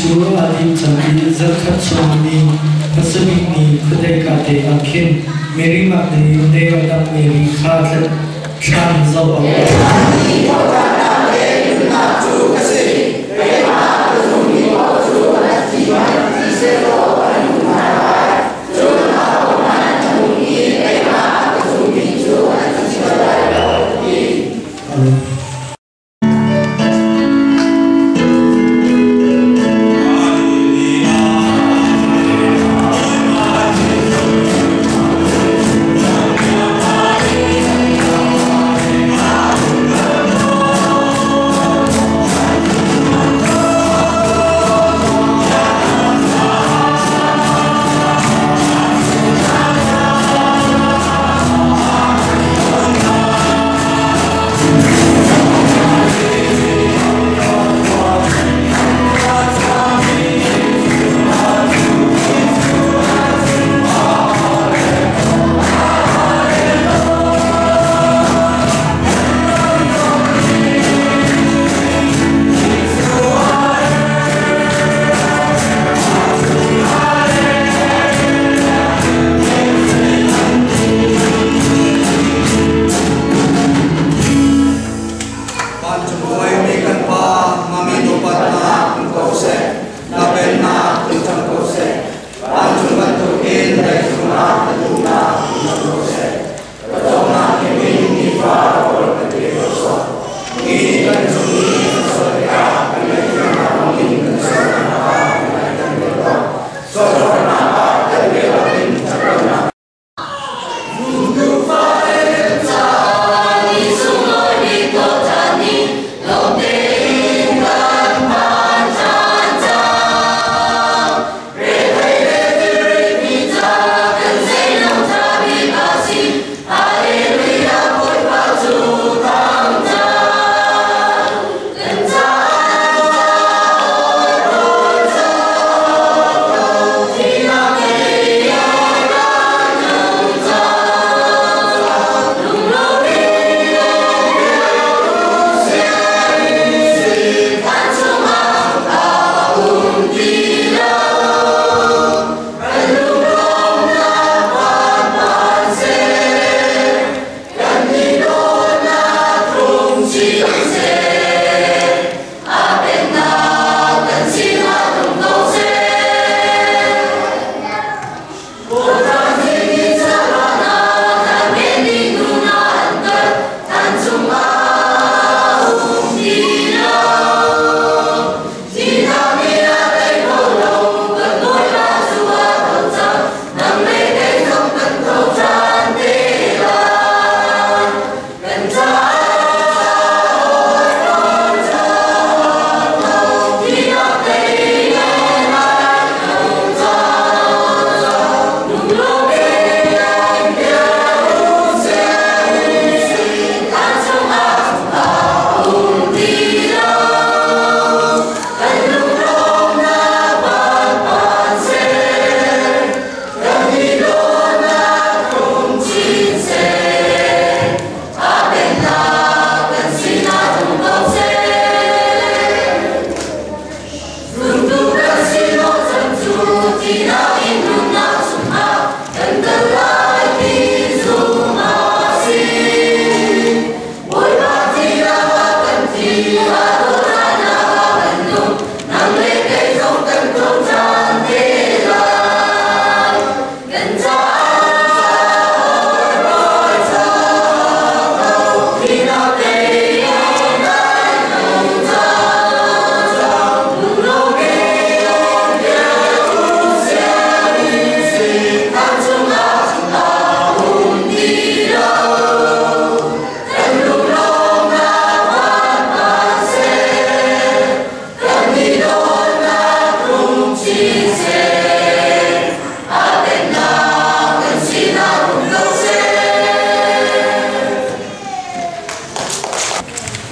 Chúa Adi Chandi Zakhat Swami Pasabini Kudekate Akin Mary Magdalene De Adam Mary Khatlet Sham Zawa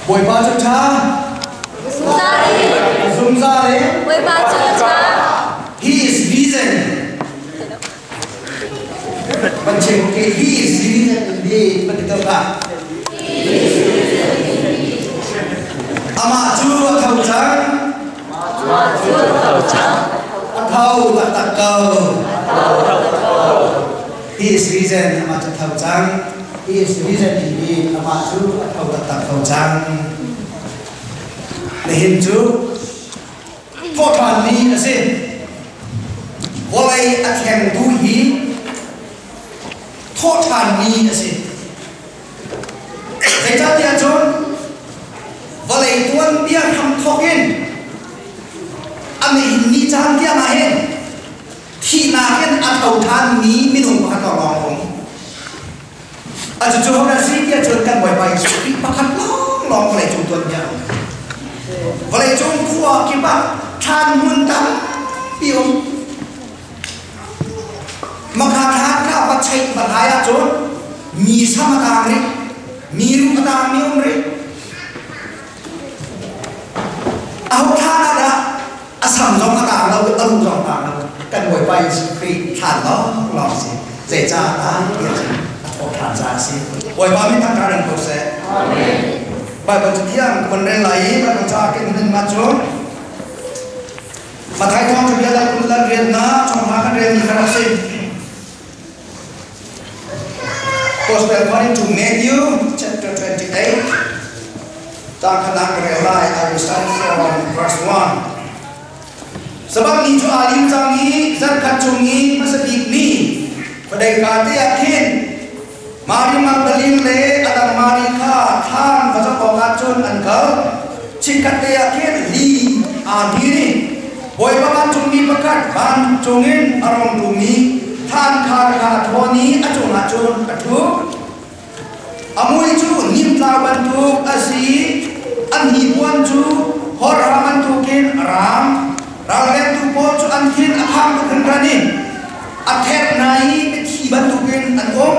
Buổi ba chữ cha Zoom ra đấy. Buổi ba chữ cha. He is risen. Bạn chỉ một cái he is risen indeed. Bạn tự cả. Ama chú thầu trắng. thâu và tạc cầu. He is reason ama cha thâu chang. He is reason he ama chu thâu tạc thâu chang. Để hình chú thọ thàn ni là gì? Volay athem tu hi thọ thàn ni là gì? Để cho tiền chôn volay tuan dia ham thokin. Ame ni chan dia ma hen thi na hen a thau than ni minung pa ka long hong a chu chu ra si dia chun kan boi bai su pa khat long long le chung tuan dia volay chung khua ki ba than mun tam piom ma kha than ka pa chai ba haya chon mi sama ta ri mi ru ta mi um ri au than da asam dòng ta đâu âm dòng ta đâu cần ngồi bay khi thản đó lòng gì dễ cha ta biết gì có thản ra gì ngồi ba mươi tháng đừng có sẽ bài bài thực hiện còn đây lấy bài bài cha cái mình mà chốn mà thái thong cho biết là cũng là riêng na trong hai cái riêng như thế nào xin Gospel according to Matthew chapter 28 ta khả năng của lại I will start from verse 1 sebab ni jo alim jangi zat kacungi masabik ni padai kate akin mari magdalin le adang mari kha than vaja ko kacun ankal chikate akin li adiri boy baban chungi pakat ban chungin arong dumi than kha kha thoni achung achun athu amui chu nim la bantu asi anhi puan chu hora bantu kin ram Ralen tu po chu an thin a kham tu kan rani a thep nai be thi ban tu ken an om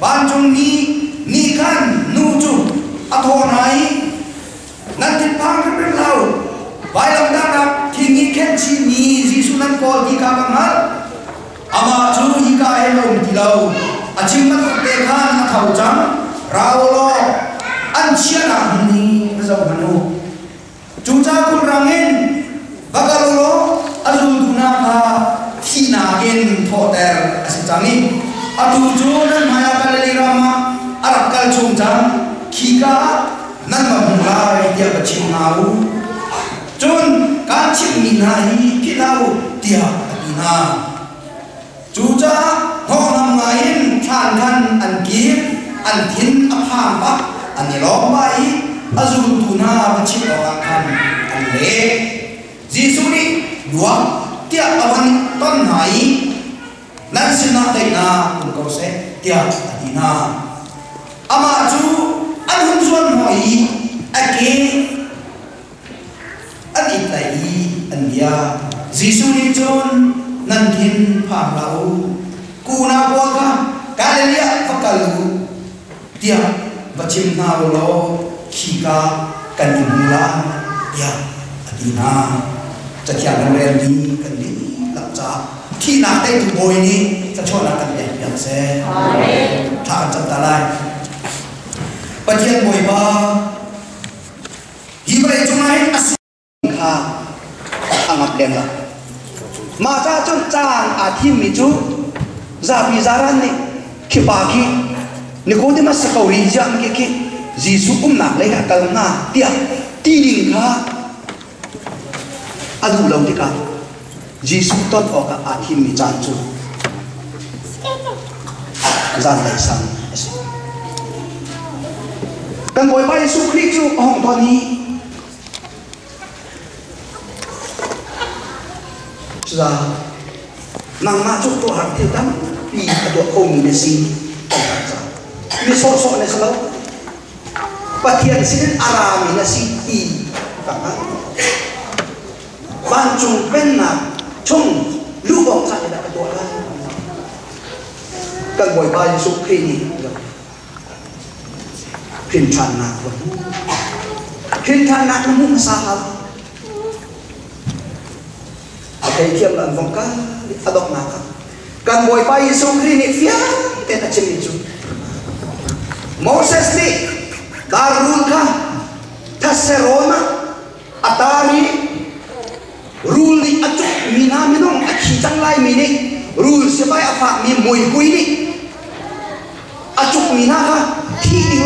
ban chung ni kan nu chu a tho nai nan tin phang kan ren lau vai lam da na thi ni khen chi ni jisu nan ko di ka bang ha ama chu hi ka he lo ti lau a chim ma tu te khan a thau chang rao lo an chia na ni na zo manu chu cha kun rangin Bagalolo azuduna ka tinagen thoter asitani atujunan maya kalali rama arakal chungjang kika nan mamula dia bachinau chun kan chimminai kilau dia adina chuja honam ngain than angir anthin apham ba anilom bai azuduna bachilo kan anle Jisu ni dua tiap awan ton hai nan sina taina kun ko se tiap adina ama chu an hun zuan hoi ake an itai an dia Jisu ni chon nan thin pham lau ku na bo ka kalelia fakalu tiap bachim na lo khika kanimula tiap adinaจะเขียนโรงเรียนนี้กันนี้หลังจากที่นักเต้นถูกโบยนี้จะช่วยนักกันอย่างเซ่ถ้ากันจับตาไล่ประเทศโบยบ้าฮิบเรจุนัยอสุข้าอังอับเดนละมาจ้าจนจ้างอาทิมิจูซาบิซารันนี่คิบาคีนี่คนที่มาสกอริจังกี่กี่จีสุกุมนักเลยกัลนาเตียตีดิ่งข้าadu lau tika Jisu ton oka akhim mi chanchu zan lai sang kan boy ba Yesu Christ chu hong thoni cha nang ma chu to har ti tam pi ado ong ni si mi so so ne salo pathian sin arami na si ti ka ban chung pen na chung lu bong sa da ka do la kan boy ba Yesu Christ ni pin chan na ko pin chan na mu sa ha akai kiam lan vong ka adok na ka kan boy ba Yesu Christ ni fia te na chim chu Moses ni darul ka taserona atari ruli acuk mina minong akhi changlai mi ni rule se bai afa mi moi kui ni acuk mina ha thi ni